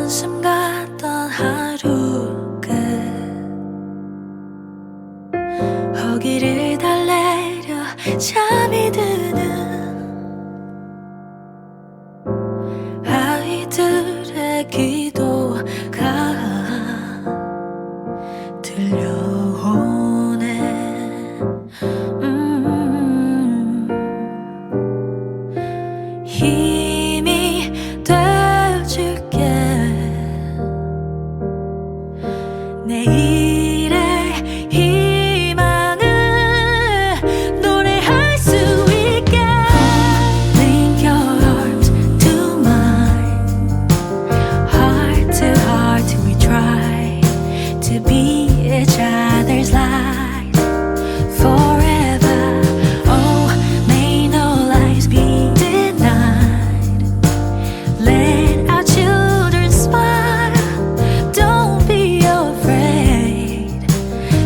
한숨 같던 하루 끝 허기를 달래려 잠이 드는 아이들의 기도가 들려오네. 힘이 되어줄게. 내일의 희망을 노래할 수 있게. Link your arms to mine. Heart to heart we try to be each other's light forever. Oh, may no lies be denied. Let our children smile. Don't be afraid.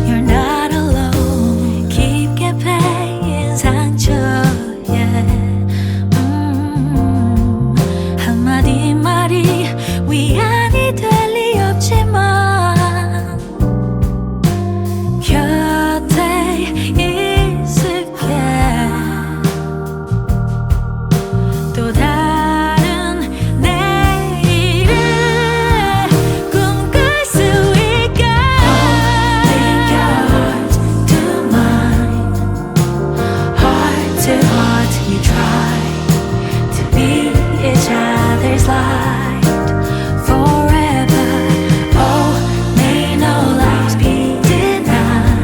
You're not alone. 깊게 패인 상처에 한마디 말이 위안이 될 리 없지만 곁에 있을게. 또 다른 내일을 꿈꿀 수 있게. Link your heart to mine. Heart to heart we try to be each other's light forever. Oh, may no lies be denied.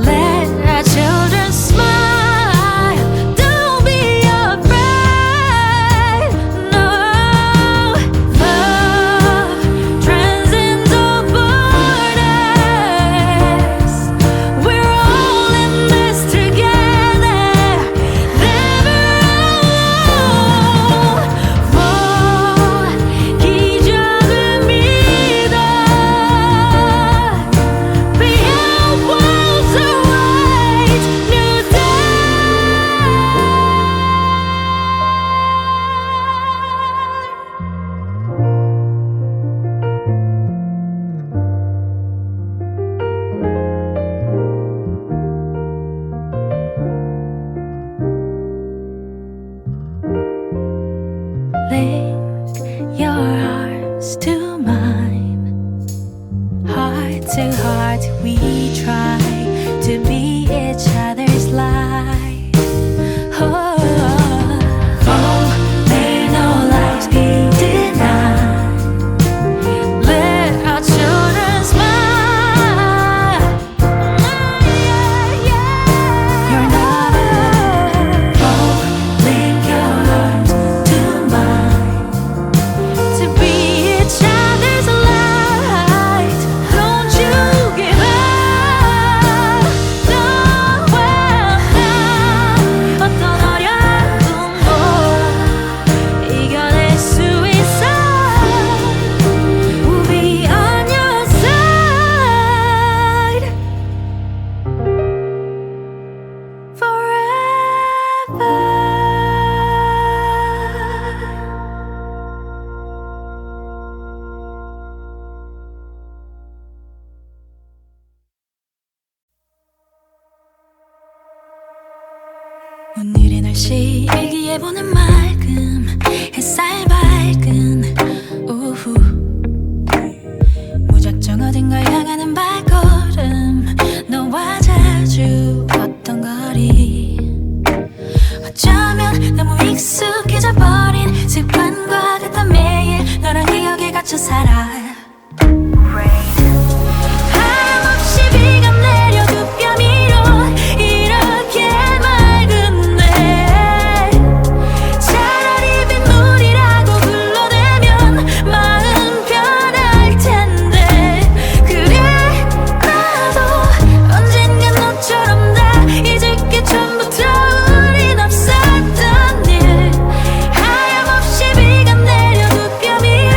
Let our children smile. Don't be afraid. No, love transcends all borders. We're all in this together. Never alone. 기적을 믿어. Beyond walls awaits new day. Link your arms to mine. Heart to heart we try to be each other's light. Oh, may no lies be denied. Let our children smile. You're not alone. Link your arms to mine to be each other's light. Don't you give up. No, 어떤 어려움도 이겨낼 수 있어. We'll be on your side forever. 오늘의 날씨 일기예보는 맑음. 햇살 밝은 오후. 무작정 어딘가 향하는 발걸음. 너와 자주 걷던 거리. 어쩌면 너무 익숙해져 버린 습관과 같던 매일. 너랑 기억에 갇혀 살아. 하염없이 비가 내려 두 뼘 위로 이렇게 맑은 날. 차라리 빗물이라고 불러대면 마음 편할 텐데. 그래 나도 언젠간 너처럼 다 잊을 게 전부터 우린 없었던 일. 하염없이 비가 내려 두 뼘 위로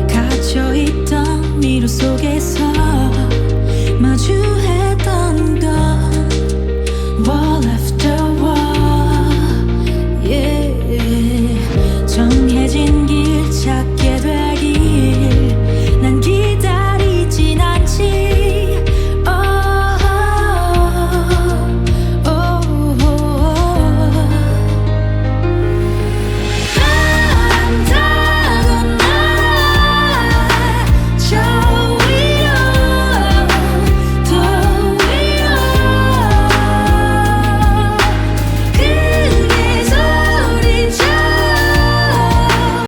갇혀있던 미로 속에서 마주했던 건 wall after wall, yeah. 정해진 길 찾고